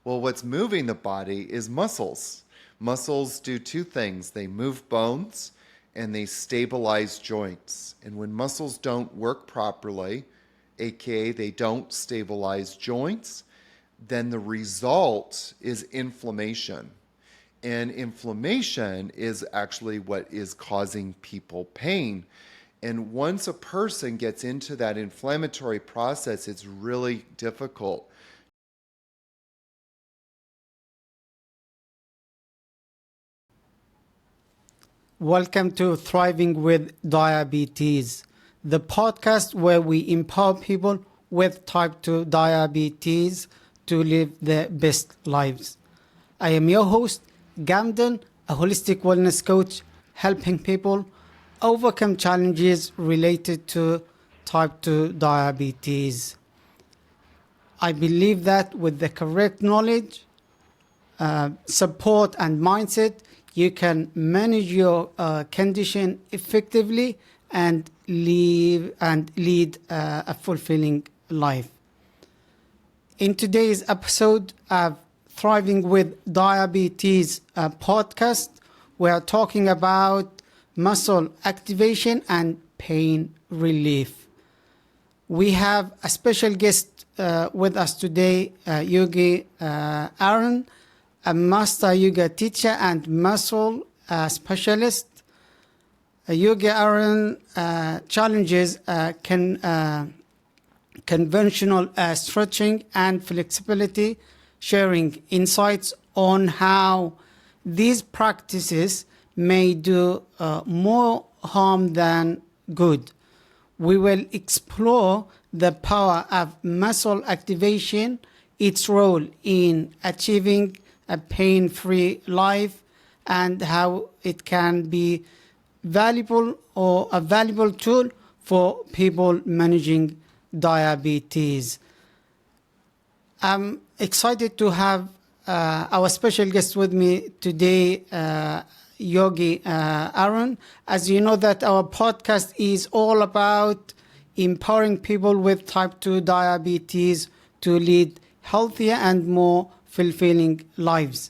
Well, what's moving the body is muscles. Muscles do two things. They move bones and they stabilize joints. And when muscles don't work properly, aka they don't stabilize joints, then the result is inflammation. And inflammation is actually what is causing people pain. And once a person gets into that inflammatory process, it's really difficult. Welcome to Thriving with Diabetes, the podcast where we empower people with type 2 diabetes to live their best lives. I am your host, Gamden, a holistic wellness coach, helping people overcome challenges related to type 2 diabetes. I believe that with the correct knowledge, support and mindset, you can manage your condition effectively and lead a fulfilling life. In today's episode of Thriving with Diabetes podcast, we are talking about muscle activation and pain relief. We have a special guest with us today, Yogi Aaron, a master yoga teacher and muscle specialist. Yogi Aaron challenges conventional stretching and flexibility, sharing insights on how these practices may do more harm than good. We will explore the power of muscle activation, its role in achieving a pain-free life, and how it can be valuable or a valuable tool for people managing diabetes. I'm excited to have our special guest with me today, Yogi Aaron. As you know that our podcast is all about empowering people with type 2 diabetes to lead healthier and more fulfilling lives.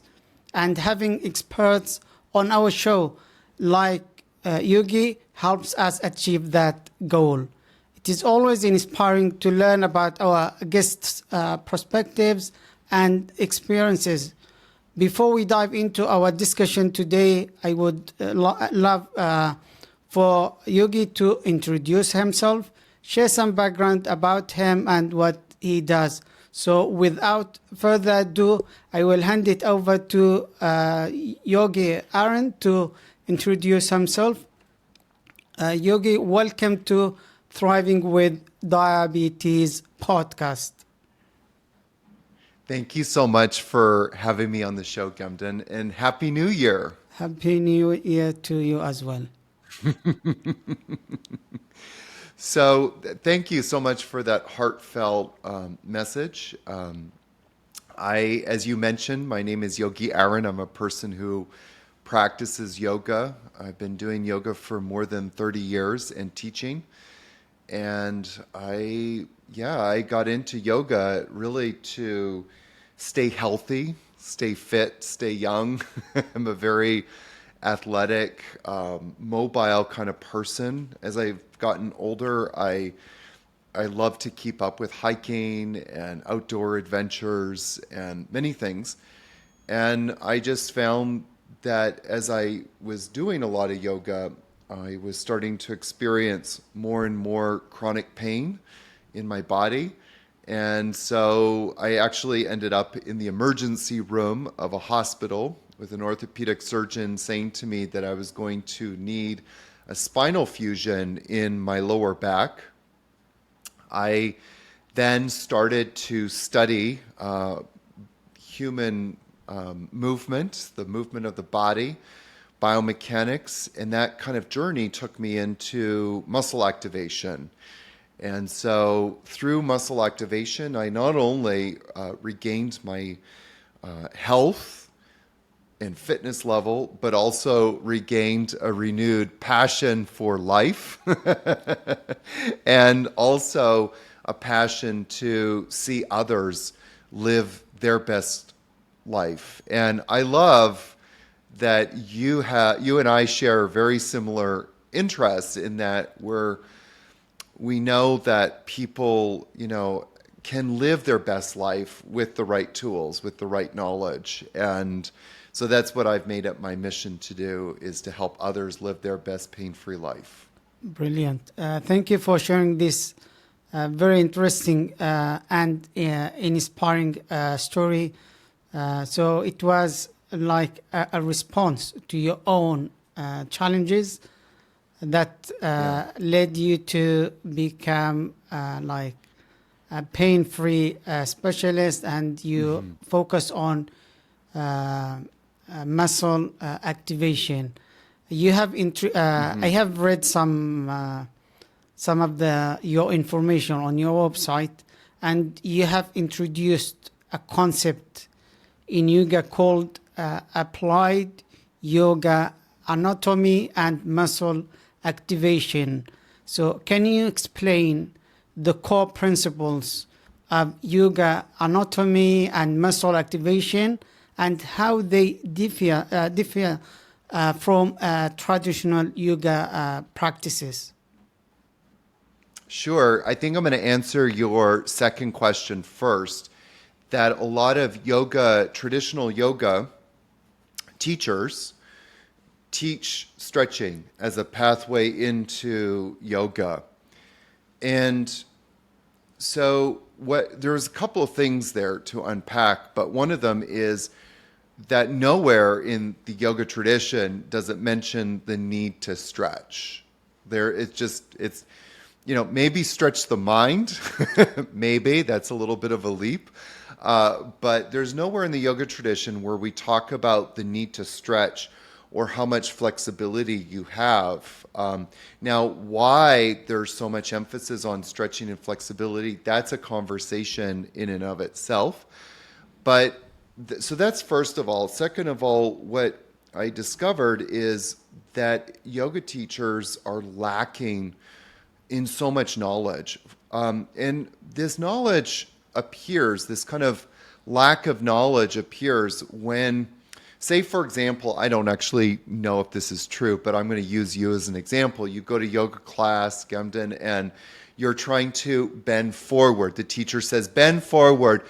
And having experts on our show like Yogi helps us achieve that goal. It is always inspiring to learn about our guests' perspectives and experiences. Before we dive into our discussion today, I would love for Yogi to introduce himself, share some background about him and what he does. So without further ado, I will hand it over to Yogi Aaron to introduce himself. Yogi, welcome to Thriving with Diabetes podcast. Thank you so much for having me on the show, Gemden, and Happy New Year. Happy New Year to you as well. So thank you so much for that heartfelt message. As you mentioned, my name is Yogi Aaron. I'm a person who practices yoga. I've been doing yoga for more than 30 years and teaching. And I got into yoga really to stay healthy, stay fit, stay young. I'm a very athletic, mobile kind of person. As I've gotten older, I love to keep up with hiking and outdoor adventures and many things. And I just found that as I was doing a lot of yoga, I was starting to experience more and more chronic pain in my body. And so I actually ended up in the emergency room of a hospital with an orthopedic surgeon saying to me that I was going to need a spinal fusion in my lower back. I then started to study human movement, the movement of the body, biomechanics, and that kind of journey took me into muscle activation. And so through muscle activation, I not only regained my health and fitness level, but also regained a renewed passion for life and also a passion to see others live their best life. And I love that you and I share very similar interests in that we know that people, can live their best life with the right tools, with the right knowledge. And so that's what I've made it my mission to do, is to help others live their best pain-free life. Brilliant. Thank you for sharing this very interesting and inspiring story. So it was like a response to your own challenges that led you to become like a pain-free specialist, and you focus on muscle activation. You have I have read some of your information on your website, and you have introduced a concept in yoga called applied yoga anatomy and muscle activation. So can you explain the core principles of yoga anatomy and muscle activation, and how they differ from traditional yoga practices? Sure. I think I'm going to answer your second question first. That a lot of traditional yoga teachers teach stretching as a pathway into yoga. And so there's a couple of things there to unpack, but one of them is that nowhere in the yoga tradition does it mention the need to stretch. It's maybe stretch the mind, maybe that's a little bit of a leap, but there's nowhere in the yoga tradition where we talk about the need to stretch or how much flexibility you have. Now, why there's so much emphasis on stretching and flexibility, that's a conversation in and of itself. But so that's first of all. Second of all, what I discovered is that yoga teachers are lacking in so much knowledge. And this knowledge appears, this kind of lack of knowledge appears when, say, for example, I don't actually know if this is true, but I'm going to use you as an example. You go to yoga class, Gemden, and you're trying to bend forward. The teacher says, bend forward,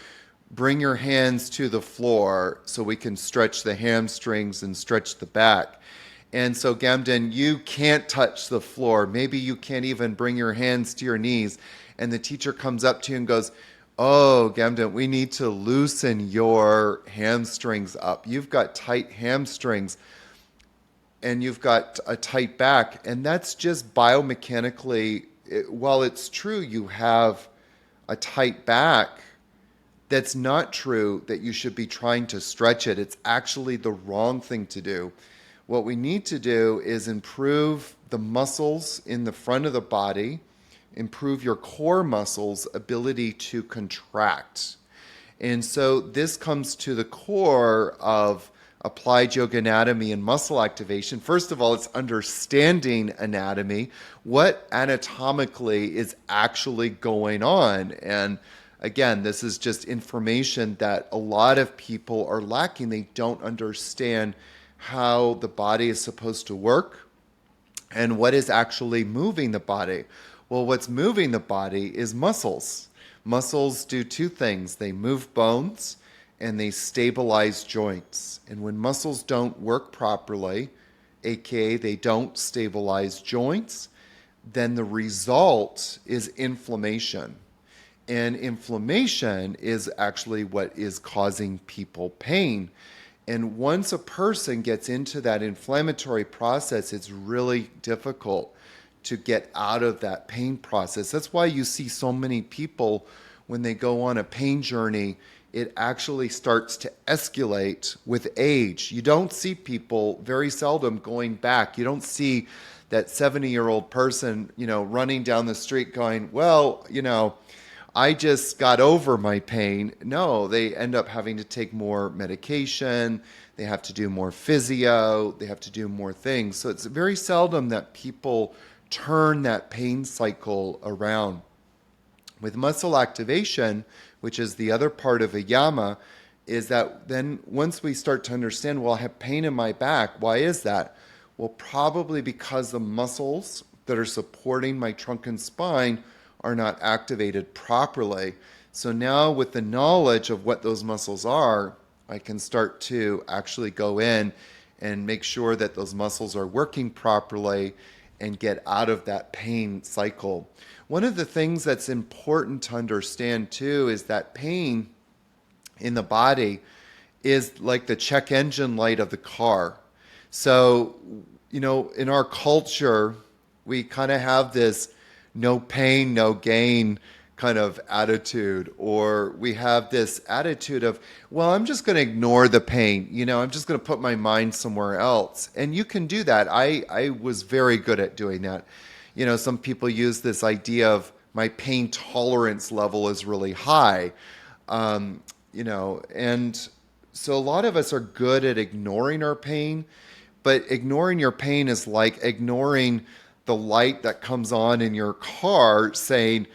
bring your hands to the floor so we can stretch the hamstrings and stretch the back. And so, Gamden, you can't touch the floor. Maybe you can't even bring your hands to your knees. And the teacher comes up to you and goes, oh, Gamden, we need to loosen your hamstrings up. You've got tight hamstrings and you've got a tight back. And that's just biomechanically, while it's true you have a tight back, that's not true that you should be trying to stretch it. It's actually the wrong thing to do. What we need to do is improve the muscles in the front of the body, improve your core muscles' ability to contract. And so this comes to the core of applied yoga anatomy and muscle activation. First of all, it's understanding anatomy, what anatomically is actually going on. And again, this is just information that a lot of people are lacking. They don't understand how the body is supposed to work and what is actually moving the body. Well, what's moving the body is muscles. Muscles do two things. They move bones and they stabilize joints. And when muscles don't work properly, aka they don't stabilize joints, then the result is inflammation. And inflammation is actually what is causing people pain. And once a person gets into that inflammatory process, it's really difficult to get out of that pain process. That's why you see so many people, when they go on a pain journey, it actually starts to escalate with age. You don't see people, very seldom, going back. You don't see that 70-year-old person, running down the street going, well, I just got over my pain. No, they end up having to take more medication. They have to do more physio. They have to do more things. So it's very seldom that people turn that pain cycle around. With muscle activation, which is the other part of AYAMA, is that then once we start to understand, well, I have pain in my back, why is that? Well, probably because the muscles that are supporting my trunk and spine are not activated properly. So now with the knowledge of what those muscles are, I can start to actually go in and make sure that those muscles are working properly and get out of that pain cycle. One of the things that's important to understand too is that pain in the body is like the check engine light of the car. So, in our culture, we kind of have this no pain, no gain kind of attitude, or we have this attitude of, well, I'm just going to ignore the pain. I'm just going to put my mind somewhere else. And you can do that. I was very good at doing that. Some people use this idea of my pain tolerance level is really high. And so a lot of us are good at ignoring our pain, but ignoring your pain is like ignoring the light that comes on in your car saying,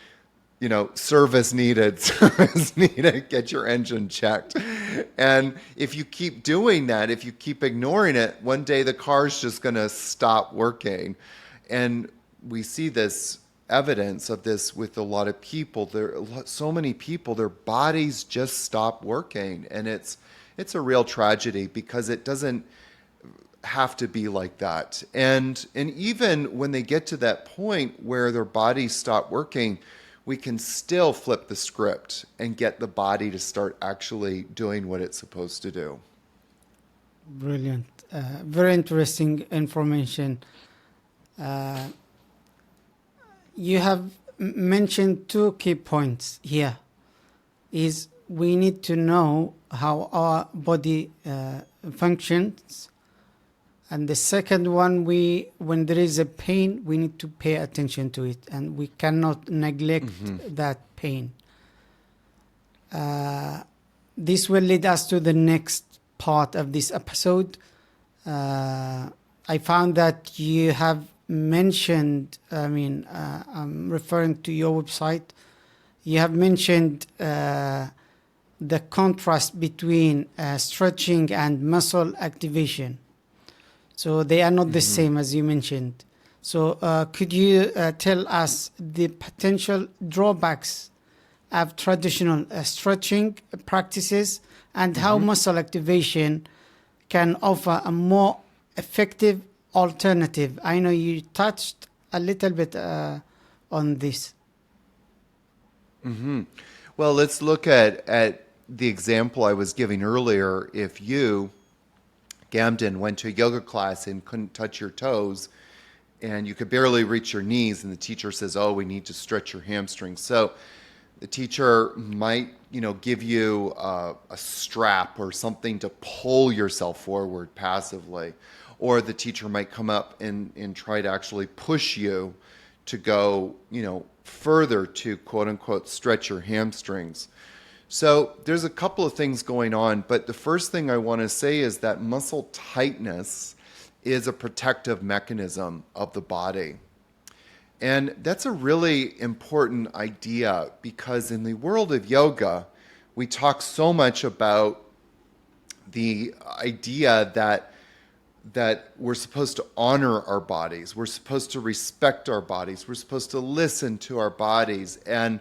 service needed, get your engine checked. And if you keep doing that, if you keep ignoring it, one day the car's just going to stop working. And we see this evidence of this with a lot of people. There are so many people, their bodies just stop working, and it's a real tragedy because it doesn't have to be like that. And even when they get to that point where their bodies stop working, we can still flip the script and get the body to start actually doing what it's supposed to do. Brilliant. Very interesting information. You have mentioned two key points here. Is we need to know how our body functions. And the second one, when there is a pain, we need to pay attention to it, and we cannot neglect that pain. This will lead us to the next part of this episode. I found that you have mentioned, I'm referring to your website, you have mentioned the contrast between stretching and muscle activation. So they are not the same, as you mentioned. So could you tell us the potential drawbacks of traditional stretching practices and how muscle activation can offer a more effective alternative? I know you touched a little bit on this. Well, let's look at the example I was giving earlier. If you, Gamden, went to a yoga class and couldn't touch your toes, and you could barely reach your knees, and the teacher says, oh, we need to stretch your hamstrings. So the teacher might, give you a strap or something to pull yourself forward passively. Or the teacher might come up and try to actually push you to go, further to, quote unquote, stretch your hamstrings. So there's a couple of things going on, but the first thing I want to say is that muscle tightness is a protective mechanism of the body. And that's a really important idea because in the world of yoga, we talk so much about the idea that we're supposed to honor our bodies, we're supposed to respect our bodies, we're supposed to listen to our bodies, and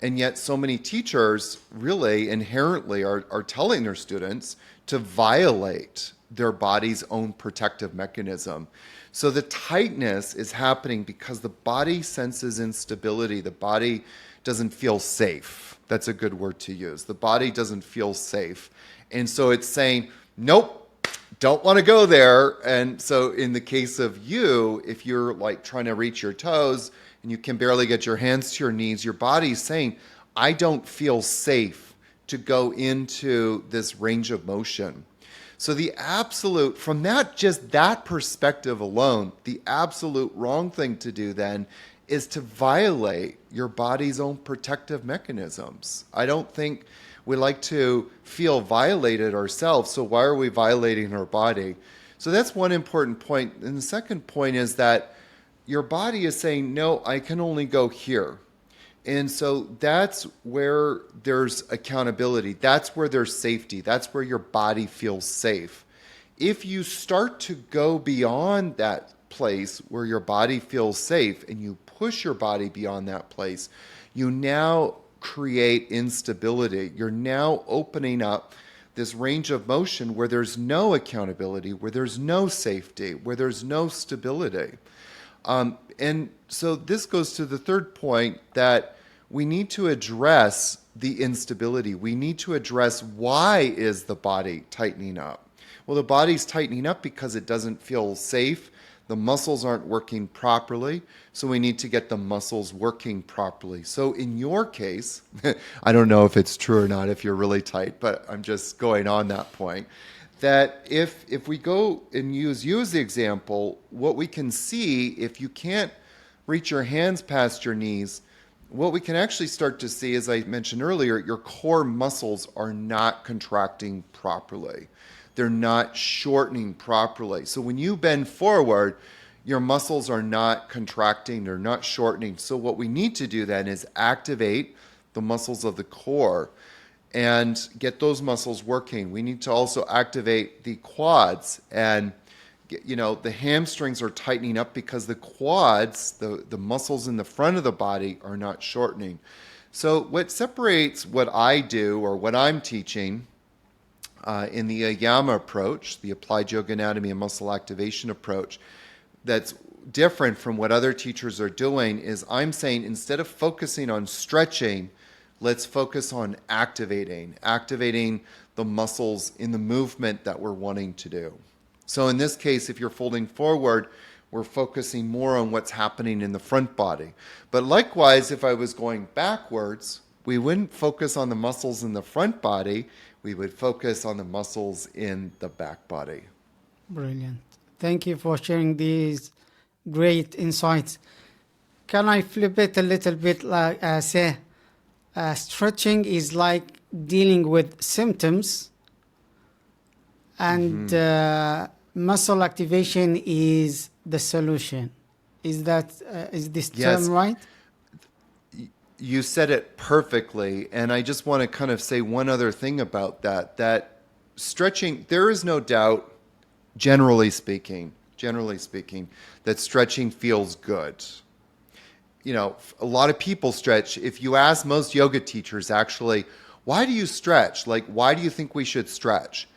yet so many teachers really inherently are telling their students to violate their body's own protective mechanism. So the tightness is happening because the body senses instability. The body doesn't feel safe. That's a good word to use. The body doesn't feel safe. And so it's saying, nope, don't want to go there. And so in the case of you, if you're like trying to reach your toes and you can barely get your hands to your knees, your body's saying, I don't feel safe to go into this range of motion. So the absolute, from that, just that perspective alone, the absolute wrong thing to do then is to violate your body's own protective mechanisms. I don't think we like to feel violated ourselves, so why are we violating our body? So that's one important point. And the second point is that your body is saying, no, I can only go here. And so that's where there's accountability. That's where there's safety. That's where your body feels safe. If you start to go beyond that place where your body feels safe and you push your body beyond that place, you now create instability. You're now opening up this range of motion where there's no accountability, where there's no safety, where there's no stability. And so this goes to the third point, that we need to address the instability. We need to address, why is the body tightening up? Well, the body's tightening up because it doesn't feel safe. The muscles aren't working properly, so we need to get the muscles working properly. So in your case, I don't know if it's true or not if you're really tight, but I'm just going on that point, that if we go and use you as the example, what we can see, if you can't reach your hands past your knees, what we can actually start to see, as I mentioned earlier, your core muscles are not contracting properly. They're not shortening properly. So when you bend forward, your muscles are not contracting, they're not shortening. So what we need to do then is activate the muscles of the core and get those muscles working. We need to also activate the quads, and the hamstrings are tightening up because the quads, the muscles in the front of the body, are not shortening. So what separates what I do or what I'm teaching in the AYAMA approach, the Applied Yoga Anatomy and Muscle Activation approach, that's different from what other teachers are doing, is I'm saying, instead of focusing on stretching, let's focus on activating the muscles in the movement that we're wanting to do. So in this case, if you're folding forward, we're focusing more on what's happening in the front body. But likewise, if I was going backwards, we wouldn't focus on the muscles in the front body, we would focus on the muscles in the back body. Brilliant. Thank you for sharing these great insights. Can I flip it a little bit, like say, stretching is like dealing with symptoms, and muscle activation is the solution. Is this Yes. term right? You said it perfectly, and I just want to kind of say one other thing about that stretching, there is no doubt, generally speaking, that stretching feels good. A lot of people stretch. If you ask most yoga teachers, actually, why do you stretch? Like, why do you think we should stretch?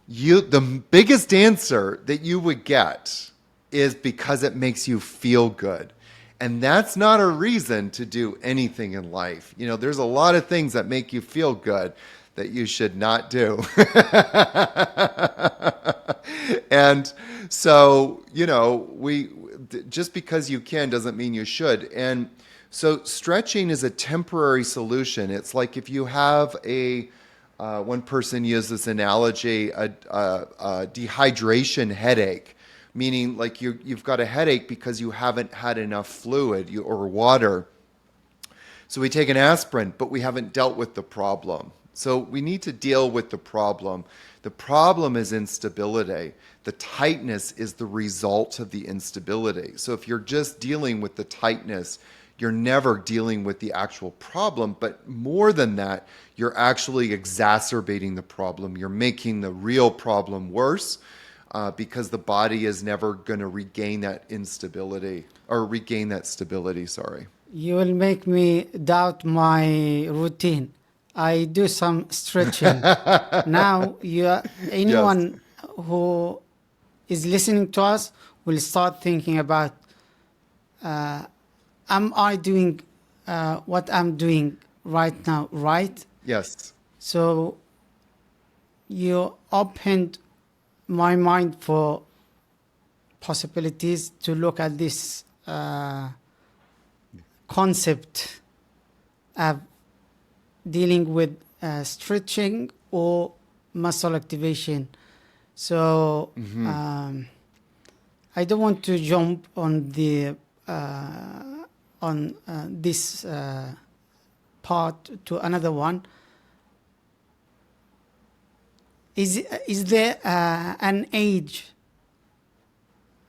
The biggest answer that you would get is because it makes you feel good. And that's not a reason to do anything in life. There's a lot of things that make you feel good that you should not do. And so, we just because you can doesn't mean you should. And so stretching is a temporary solution. It's like if you have one person used this analogy, a dehydration headache, meaning like you've got a headache because you haven't had enough fluid or water. So we take an aspirin, but we haven't dealt with the problem. So we need to deal with the problem. The problem is instability. The tightness is the result of the instability. So if you're just dealing with the tightness, you're never dealing with the actual problem. But more than that, you're actually exacerbating the problem. You're making the real problem worse. Because the body is never going to regain that instability or regain that stability, sorry. You will make me doubt my routine. I do some stretching. Now, anyone who is listening to us will start thinking about, am I doing what I'm doing right now, right? Yes. So you opened my mind for possibilities to look at this concept of dealing with stretching or muscle activation. So I don't want to jump on the this part to another one. Is there an age,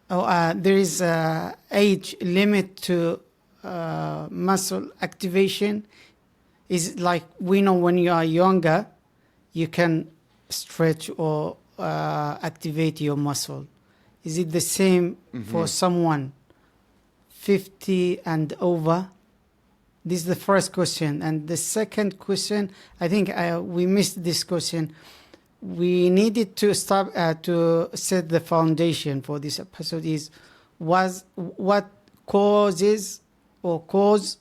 or there is age limit to muscle activation? Is it like we know when you are younger, you can stretch or activate your muscle? Is it the same for someone 50 and over? This is the first question. And the second question, I think we missed this question. We needed to stop to set the foundation for this episode is what causes or cause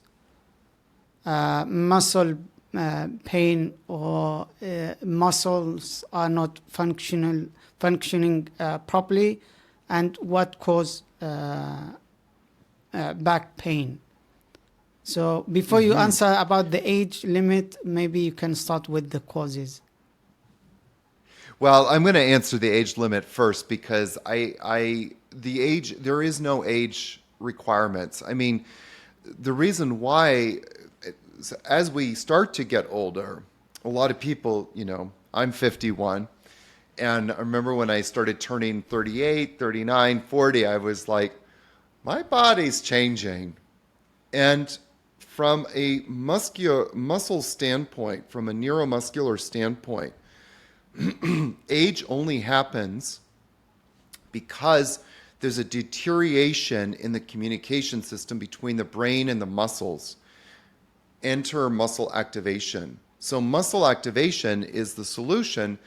muscle pain or muscles are not functioning properly, and what cause back pain. So before you answer about the age limit, maybe you can start with the causes. Well, I'm going to answer the age limit first because there is no age requirements. I mean, the reason why, as we start to get older, a lot of people, I'm 51, and I remember when I started turning 38, 39, 40, I was like, my body's changing. And from a muscle standpoint, from a neuromuscular standpoint, age only happens because there's a deterioration in the communication system between the brain and the muscles. Enter muscle activation. So muscle activation is the solution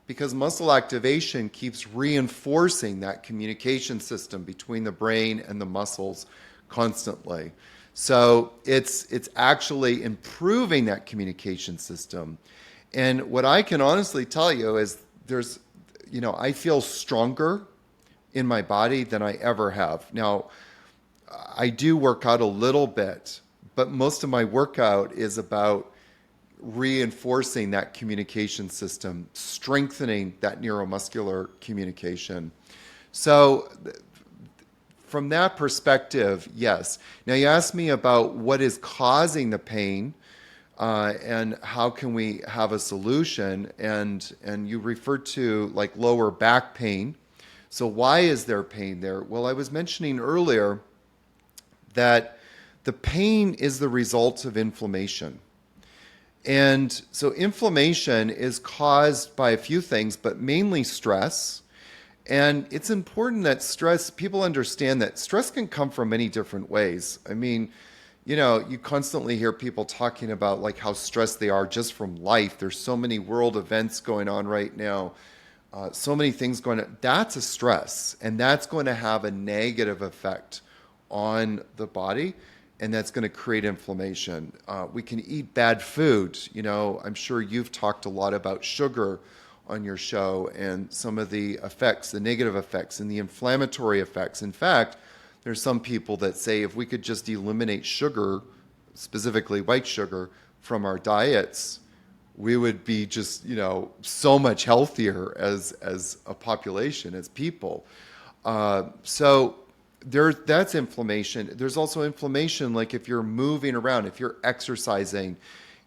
because muscle activation keeps reinforcing that communication system between the brain and the muscles constantly. So it's actually improving that communication system. And what I can honestly tell you is I feel stronger in my body than I ever have. Now, I do work out a little bit, but most of my workout is about reinforcing that communication system, strengthening that neuromuscular communication. So from that perspective, yes. Now you asked me about what is causing the pain and how can we have a solution, and you referred to like lower back pain. So why is there pain there? Well, I was mentioning earlier that the pain is the result of inflammation. And so inflammation is caused by a few things, but mainly stress. And it's important that people understand that stress can come from many different ways. I mean, you constantly hear people talking about like how stressed they are just from life. There's so many world events going on right now, so many things going on. That's a stress, and that's going to have a negative effect on the body, and that's going to create inflammation. We can eat bad food. I'm sure you've talked a lot about sugar on your show and some of the effects, the negative effects and the inflammatory effects. In fact, there's some people that say if we could just eliminate sugar, specifically white sugar, from our diets, we would be just, so much healthier as a population, as people. So that's inflammation. There's also inflammation, like if you're moving around, if you're exercising,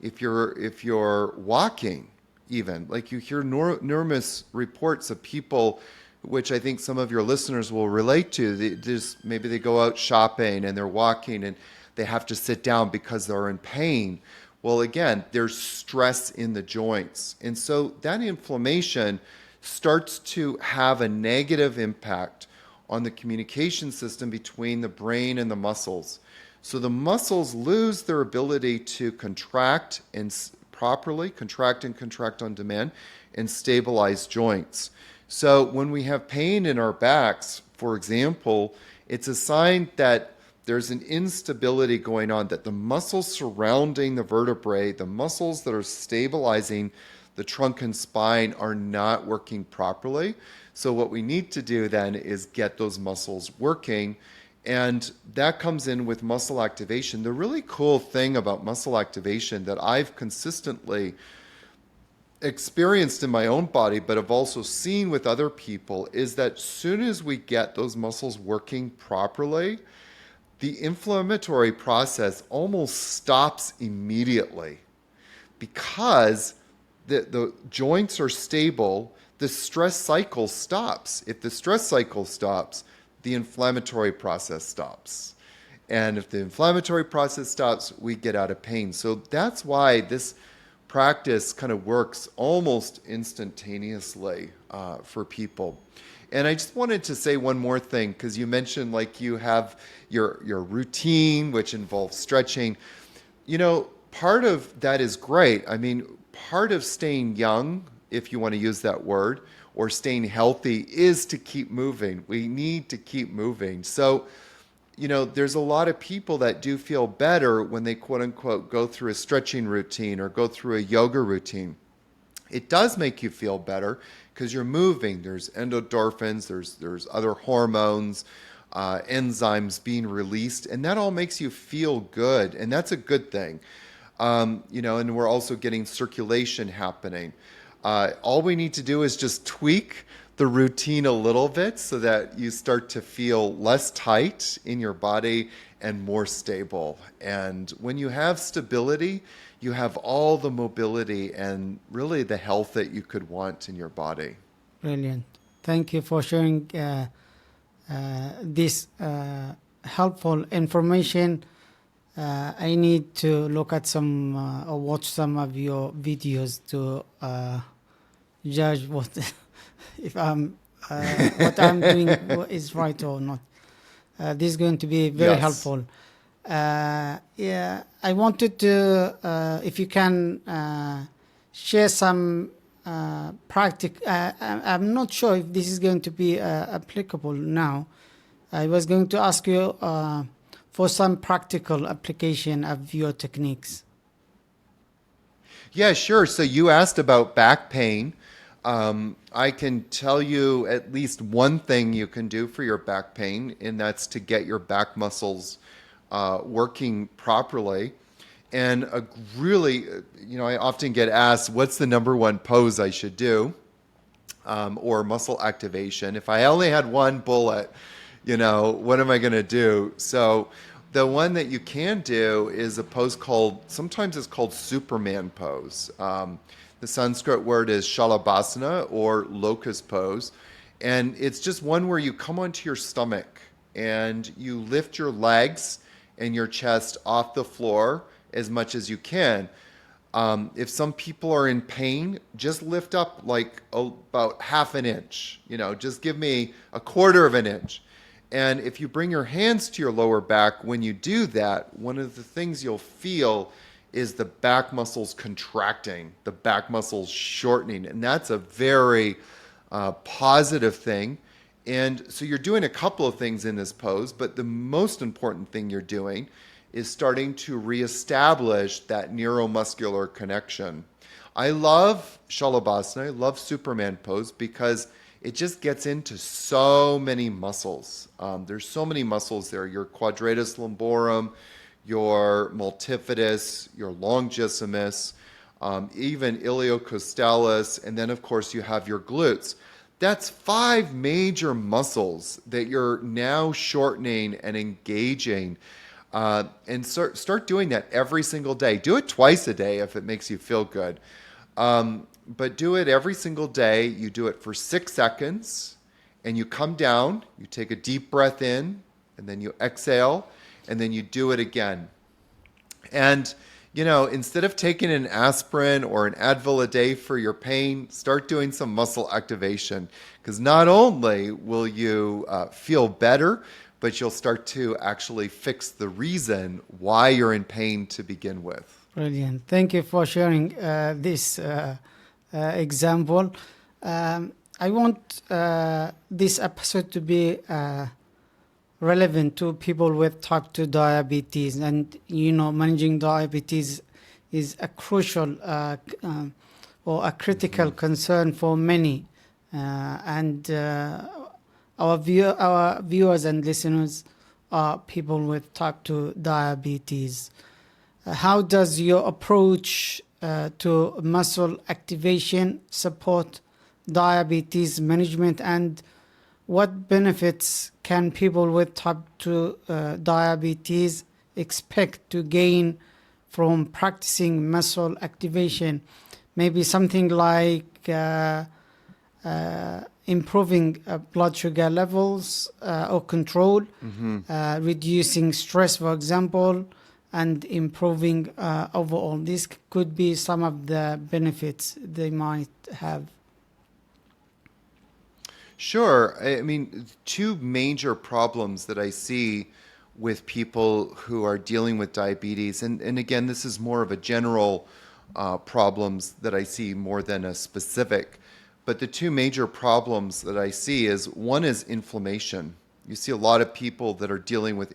if you're walking, even. Like you hear enormous reports of people, which I think some of your listeners will relate to. Maybe they go out shopping and they're walking and they have to sit down because they're in pain. Well, again, there's stress in the joints. And so that inflammation starts to have a negative impact on the communication system between the brain and the muscles. So the muscles lose their ability to contract and properly, contract on demand, and stabilize joints. So when we have pain in our backs, for example, it's a sign that there's an instability going on, that the muscles surrounding the vertebrae, the muscles that are stabilizing the trunk and spine, are not working properly. So what we need to do then is get those muscles working, and that comes in with muscle activation. The really cool thing about muscle activation that I've consistently experienced in my own body, but have also seen with other people, is that as soon as we get those muscles working properly, the inflammatory process almost stops immediately because the joints are stable. The stress cycle stops. If the stress cycle stops, the inflammatory process stops. And if the inflammatory process stops, we get out of pain. So that's why this practice kind of works almost instantaneously for people. And I just wanted to say one more thing, because you mentioned like you have your routine, which involves stretching. You know, part of that is great. I mean, part of staying young, if you want to use that word, or staying healthy is to keep moving. We need to keep moving. So, you know, there's a lot of people that do feel better when they quote unquote go through a stretching routine or go through a yoga routine. It does make you feel better because you're moving. There's endorphins, there's other hormones, enzymes being released, and that all makes you feel good, and that's a good thing. You know, and we're also getting circulation happening. All we need to do is just tweak the routine a little bit so that you start to feel less tight in your body and more stable. And when you have stability, you have all the mobility and really the health that you could want in your body. Brilliant. Thank you for sharing this helpful information. I need to look at some or watch some of your videos to judge what if what I'm doing is right or not. This is going to be very helpful. Yeah, I wanted to, if you can share some I'm not sure if this is going to be applicable now. I was going to ask you for some practical application of your techniques. Yeah, sure. So you asked about back pain. I can tell you at least one thing you can do for your back pain, and that's to get your back muscles working properly. And a really, you know, I often get asked, what's the number one pose I should do, or muscle activation? If I only had one bullet, you know, what am I going to do? So the one that you can do is a pose called, sometimes it's called Superman pose. The Sanskrit word is Shalabhasana or locust pose. And it's just one where you come onto your stomach and you lift your legs and your chest off the floor as much as you can. If some people are in pain, just lift up like about half an inch. You know, just give me a quarter of an inch. And if you bring your hands to your lower back, when you do that, one of the things you'll feel is the back muscles contracting, the back muscles shortening. And that's a very positive thing. And so you're doing a couple of things in this pose, but the most important thing you're doing is starting to reestablish that neuromuscular connection. I love Shalabhasana, I love Superman pose because it just gets into so many muscles. There's so many muscles there. Your quadratus lumborum, your multifidus, your longissimus, even iliocostalis, and then of course you have your glutes. That's 5 major muscles that you're now shortening and engaging. And start doing that every single day. Do it twice a day if it makes you feel good. But do it every single day. You do it for 6 seconds, and you come down, you take a deep breath in, and then you exhale, and then you do it again. And, you know, instead of taking an aspirin or an Advil a day for your pain, start doing some muscle activation. Because not only will you feel better, but you'll start to actually fix the reason why you're in pain to begin with. Brilliant. Thank you for sharing this example. I want this episode to be relevant to people with type 2 diabetes. And, you know, managing diabetes is a crucial or a critical concern for many. And our viewers and listeners are people with type 2 diabetes. How does your approach to muscle activation support diabetes management, and what benefits can people with type 2 diabetes expect to gain from practicing muscle activation? Maybe something like improving blood sugar levels or control, reducing stress, for example, and improving overall. This could be some of the benefits they might have. Sure. I mean, two major problems that I see with people who are dealing with diabetes, and again, this is more of a general problems that I see more than a specific, but the two major problems that I see is one is inflammation. You see a lot of people that are dealing with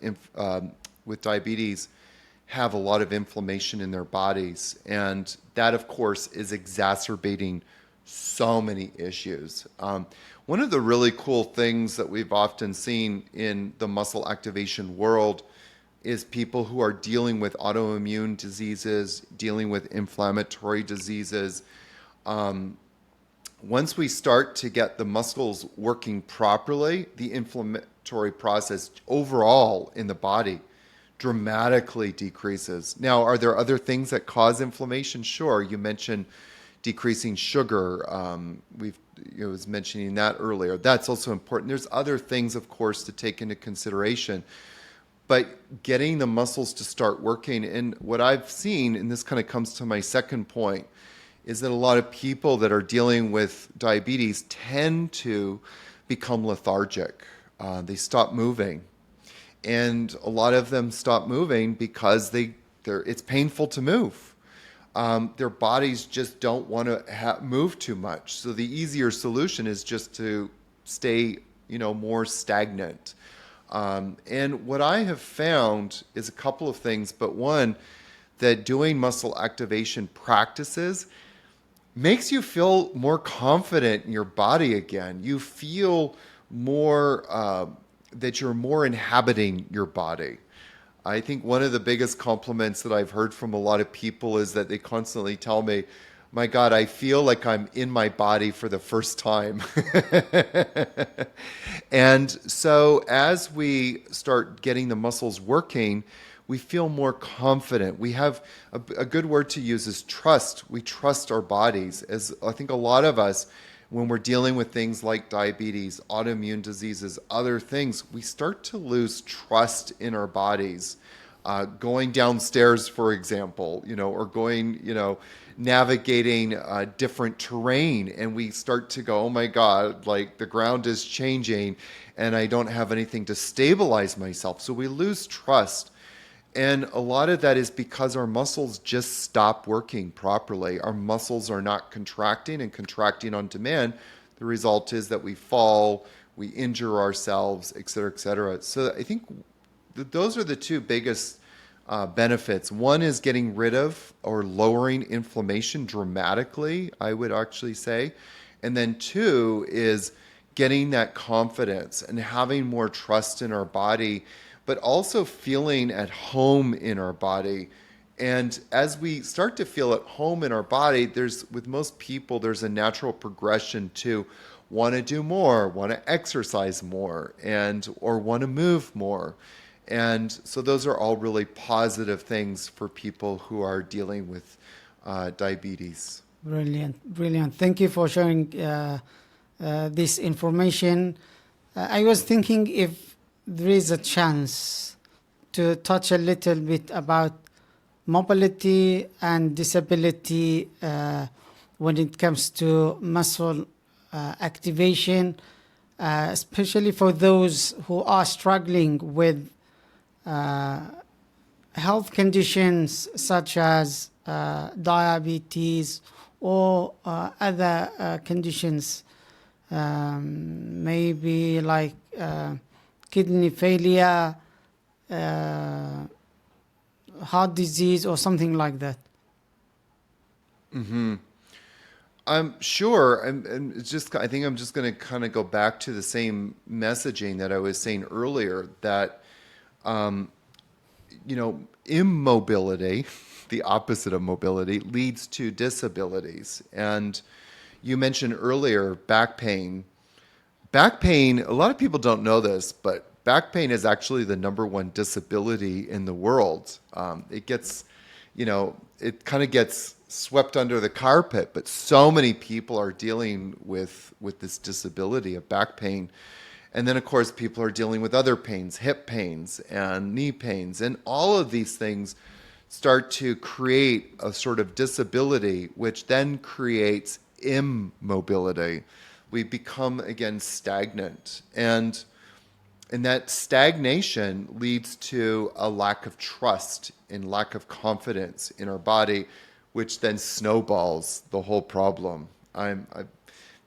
diabetes have a lot of inflammation in their bodies, and that, of course, is exacerbating so many issues. One of the really cool things that we've often seen in the muscle activation world is people who are dealing with autoimmune diseases, dealing with inflammatory diseases. Once we start to get the muscles working properly, the inflammatory process overall in the body dramatically decreases. Now, are there other things that cause inflammation? Sure. You mentioned decreasing sugar. I was mentioning that earlier. That's also important. There's other things, of course, to take into consideration. But getting the muscles to start working, and what I've seen, and this kind of comes to my second point, is that a lot of people that are dealing with diabetes tend to become lethargic. They stop moving. And a lot of them stop moving because it's painful to move. Their bodies just don't want to move too much. So the easier solution is just to stay, more stagnant. And what I have found is a couple of things, but one, that doing muscle activation practices makes you feel more confident in your body again. You feel more that you're more inhabiting your body. I think one of the biggest compliments that I've heard from a lot of people is that they constantly tell me, my God, I feel like I'm in my body for the first time. And so as we start getting the muscles working, we feel more confident. We have a good word to use is trust. We trust our bodies. As I think a lot of us, when we're dealing with things like diabetes, autoimmune diseases, other things, we start to lose trust in our bodies. Going downstairs, for example, or going, navigating different terrain, and we start to go, oh my God, like the ground is changing and I don't have anything to stabilize myself. So we lose trust. And a lot of that is because our muscles just stop working properly. Our muscles are not contracting and contracting on demand. The result is that we fall, we injure ourselves, et cetera, et cetera. So I think those are the two biggest benefits. One is getting rid of or lowering inflammation dramatically, I would actually say. And then two is getting that confidence and having more trust in our body, but also feeling at home in our body. And as we start to feel at home in our body, with most people, there's a natural progression to want to do more, want to exercise more, or want to move more. And so those are all really positive things for people who are dealing with diabetes. Brilliant. Thank you for sharing this information. I was thinking if there is a chance to touch a little bit about mobility and disability when it comes to muscle activation, especially for those who are struggling with health conditions such as diabetes or other conditions, maybe like kidney failure, heart disease, or something like that. Mm-hmm. I'm sure. I think I'm just going to kind of go back to the same messaging that I was saying earlier, that immobility, the opposite of mobility, leads to disabilities. And you mentioned earlier back pain. Back pain, a lot of people don't know this, but back pain is actually the number one disability in the world. It gets, it kind of gets swept under the carpet, but so many people are dealing with this disability of back pain. And then, of course, people are dealing with other pains, hip pains and knee pains. And all of these things start to create a sort of disability, which then creates immobility. We become, again, stagnant. And that stagnation leads to a lack of trust and lack of confidence in our body, which then snowballs the whole problem. I've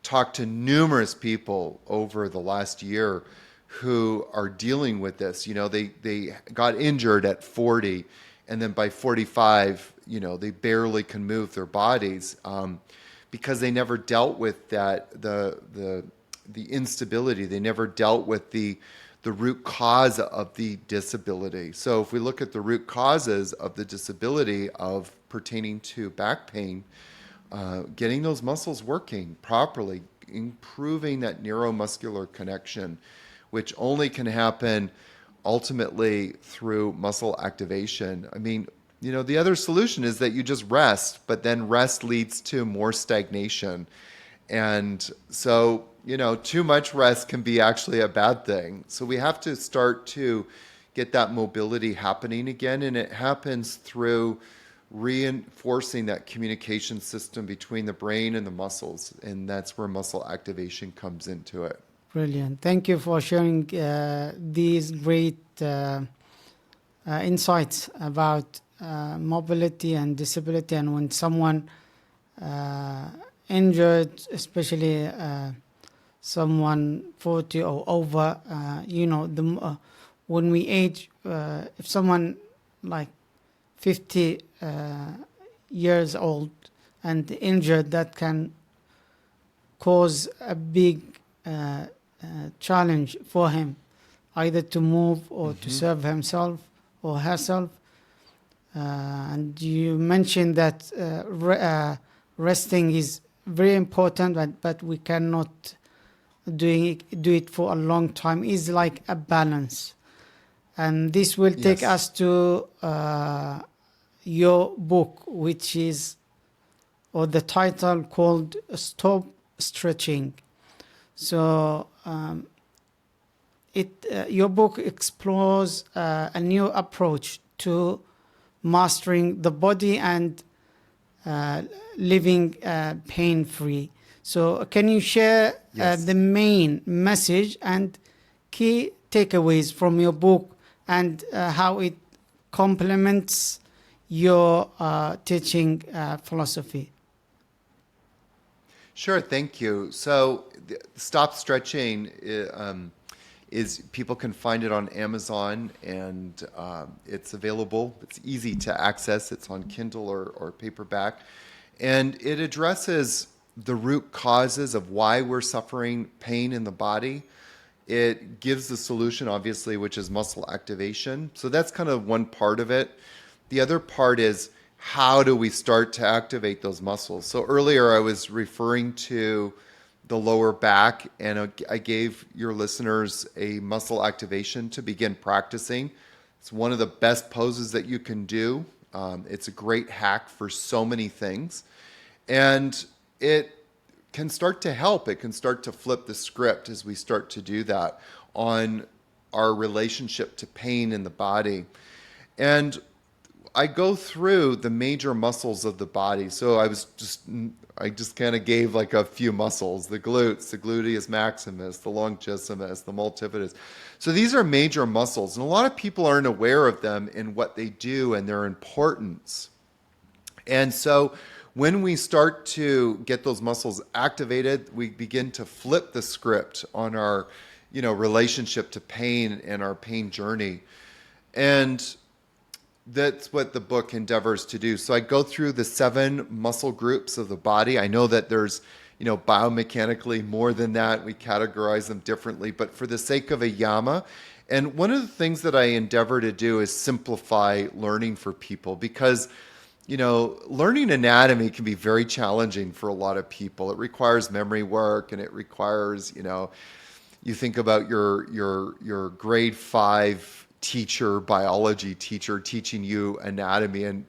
talked to numerous people over the last year who are dealing with this. You know, they got injured at 40, and then by 45, you know, they barely can move their bodies because they never dealt with that the instability. They never dealt with the root cause of the disability. So if we look at the root causes of the disability of pertaining to back pain, getting those muscles working properly, improving that neuromuscular connection, which only can happen ultimately through muscle activation. I mean, you know, the other solution is that you just rest, but then rest leads to more stagnation. And so, you know, too much rest can be actually a bad thing. So we have to start to get that mobility happening again. And it happens through reinforcing that communication system between the brain and the muscles. And that's where muscle activation comes into it. Brilliant. Thank you for sharing these great insights about mobility and disability. And when someone injured, especially someone 40 or over, you know, when we age, if someone like 50 years old and injured, that can cause a big challenge for him, either to move or to serve himself or herself. And you mentioned that resting is very important, but we cannot do it for a long time. It's like a balance. And this will take us to your book, which is, or the title called Stop Stretching. So your book explores a new approach to mastering the body and living pain-free. So can you share the main message and key takeaways from your book and how it complements your teaching philosophy? Sure, thank you. So Stop Stretching is people can find it on Amazon, and it's available. It's easy to access. It's on Kindle or paperback. And it addresses the root causes of why we're suffering pain in the body. It gives the solution, obviously, which is muscle activation. So that's kind of one part of it. The other part is, how do we start to activate those muscles? So earlier I was referring to the lower back, and I gave your listeners a muscle activation to begin practicing. It's one of the best poses that you can do. It's a great hack for so many things. And it can start to help. It can start to flip the script as we start to do that on our relationship to pain in the body. And I go through the major muscles of the body. So I just kind of gave like a few muscles: the glutes, the gluteus maximus, the longissimus, the multifidus. So these are major muscles, and a lot of people aren't aware of them and what they do and their importance. And so when we start to get those muscles activated, we begin to flip the script on our, relationship to pain and our pain journey. And that's what the book endeavors to do. So I go through the 7 muscle groups of the body. I know that there's, biomechanically more than that. We categorize them differently, but for the sake of AYAMA, and one of the things that I endeavor to do is simplify learning for people, because learning anatomy can be very challenging for a lot of people. It requires memory work, and it requires, you think about your grade 5, teacher, biology teacher, teaching you anatomy, and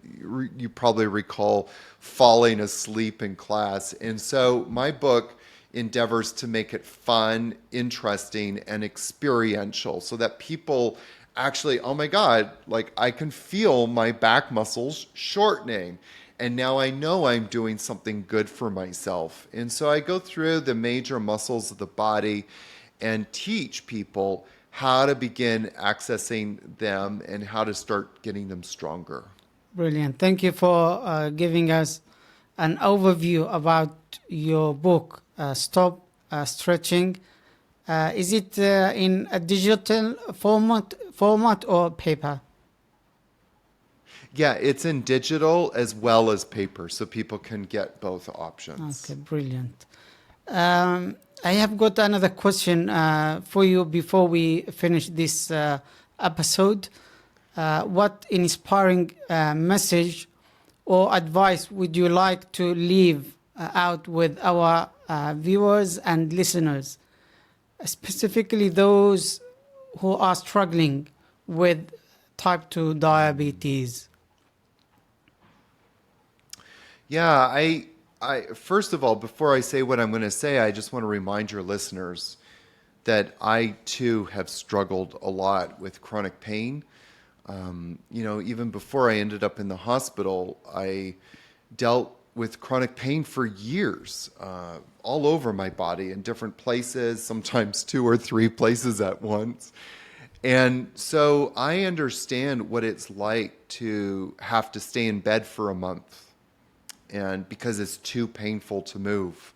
you probably recall falling asleep in class. And so my book endeavors to make it fun, interesting, and experiential so that people actually, oh my God, like I can feel my back muscles shortening. And now I know I'm doing something good for myself. And so I go through the major muscles of the body and teach people how to begin accessing them and how to start getting them stronger. Brilliant. Thank you for giving us an overview about your book, Stop Stretching. Is it in a digital format or paper? Yeah, it's in digital as well as paper, so people can get both options. Okay, brilliant. I have got another question for you before we finish this episode. What inspiring message or advice would you like to leave out with our viewers and listeners, specifically those who are struggling with type 2 diabetes? Yeah, I first of all, before I say what I'm going to say, I just want to remind your listeners that I too have struggled a lot with chronic pain. Even before I ended up in the hospital, I dealt with chronic pain for years, all over my body in different places, sometimes 2 or 3 places at once. And so I understand what it's like to have to stay in bed for a month, and because it's too painful to move.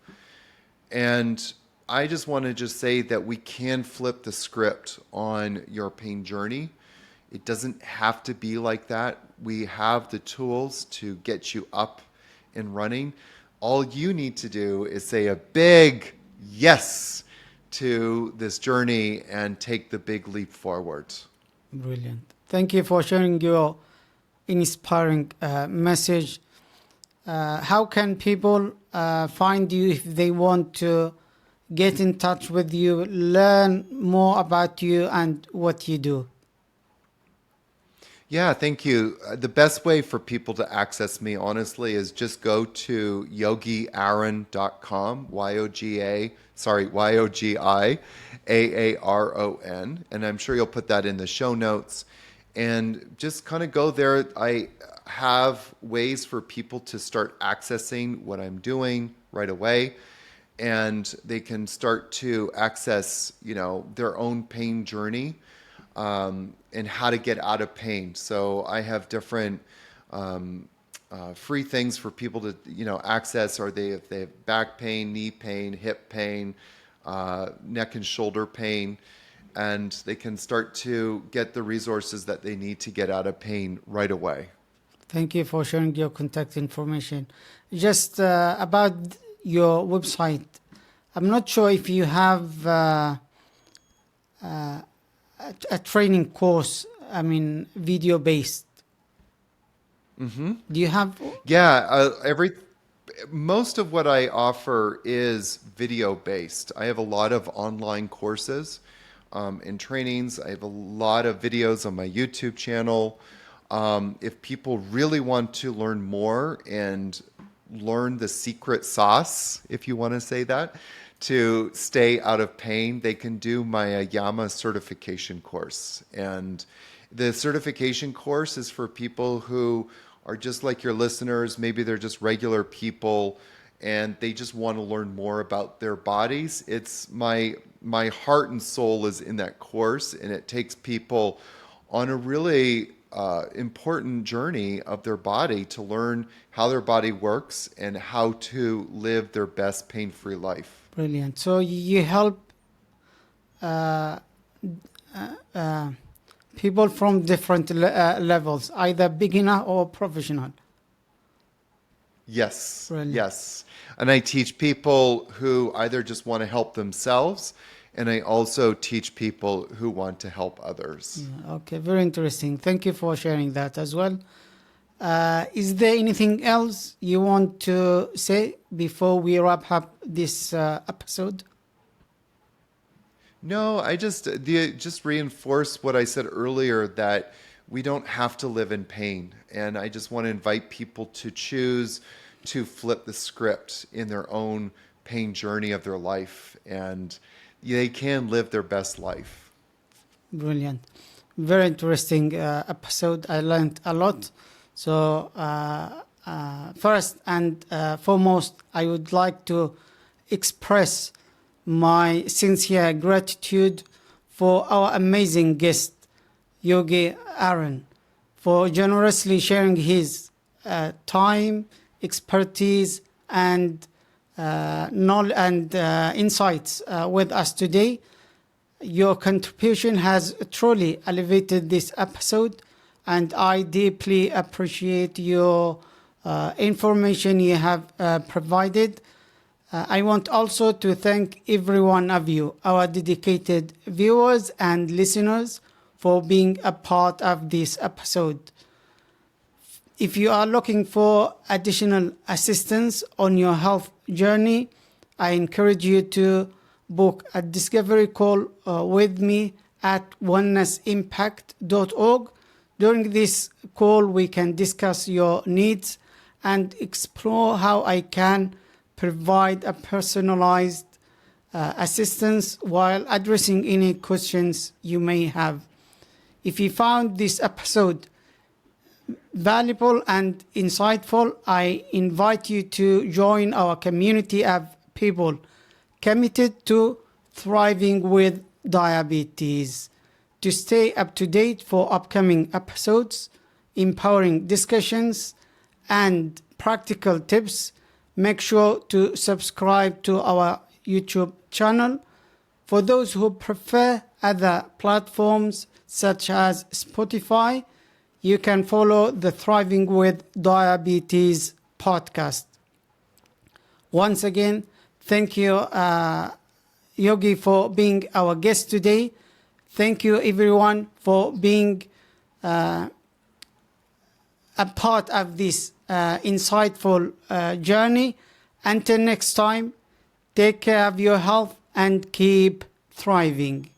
And I just want to just say that we can flip the script on your pain journey. It doesn't have to be like that. We have the tools to get you up and running. All you need to do is say a big yes to this journey and take the big leap forward. Brilliant. Thank you for sharing your inspiring message. How can people find you if they want to get in touch with you, learn more about you and what you do? Yeah, thank you. The best way for people to access me, honestly, is just go to yogiaaron.com, YOGIAARON, and I'm sure you'll put that in the show notes. And just kind of go there. I have ways for people to start accessing what I'm doing right away, and they can start to access, their own pain journey, and how to get out of pain. So I have different free things for people to access, or if they have back pain, knee pain, hip pain, neck and shoulder pain, and they can start to get the resources that they need to get out of pain right away. Thank you for sharing your contact information. Just about your website, I'm not sure if you have a training course, video based. Mm-hmm. Do you have? Yeah, most of what I offer is video based. I have a lot of online courses and trainings. I have a lot of videos on my YouTube channel. If people really want to learn more and learn the secret sauce, if you want to say that, to stay out of pain, they can do my AYAMA certification course. And the certification course is for people who are just like your listeners. Maybe they're just regular people and they just want to learn more about their bodies. It's my heart and soul is in that course, and it takes people on a really important journey of their body to learn how their body works and how to live their best pain-free life. Brilliant. So you help people from different levels, either beginner or professional. Yes, Brilliant. yes. And I teach people who either just want to help themselves, and I also teach people who want to help others. Yeah, okay, very interesting. Thank you for sharing that as well. Is there anything else you want to say before we wrap up this episode? No, just reinforce what I said earlier, that we don't have to live in pain. And I just want to invite people to choose to flip the script in their own pain journey of their life, and they can live their best life. Brilliant. Very interesting episode. I learned a lot. So first and foremost, I would like to express my sincere gratitude for our amazing guest, Yogi Aaron, for generously sharing his time, expertise, and insights with us today. Your contribution has truly elevated this episode, and I deeply appreciate your information you have provided. I want also to thank every one of you, our dedicated viewers and listeners, for being a part of this episode. If you are looking for additional assistance on your health journey, I encourage you to book a discovery call with me at onenessimpact.org. During this call, we can discuss your needs and explore how I can provide a personalized assistance while addressing any questions you may have. If you found this episode valuable and insightful, I invite you to join our community of people committed to thriving with diabetes. To stay up to date for upcoming episodes, empowering discussions, and practical tips, make sure to subscribe to our YouTube channel. For those who prefer other platforms such as Spotify, you can follow the Thriving with Diabetes podcast. Once again, thank you, Yogi, for being our guest today. Thank you, everyone, for being a part of this insightful journey. Until next time, take care of your health and keep thriving.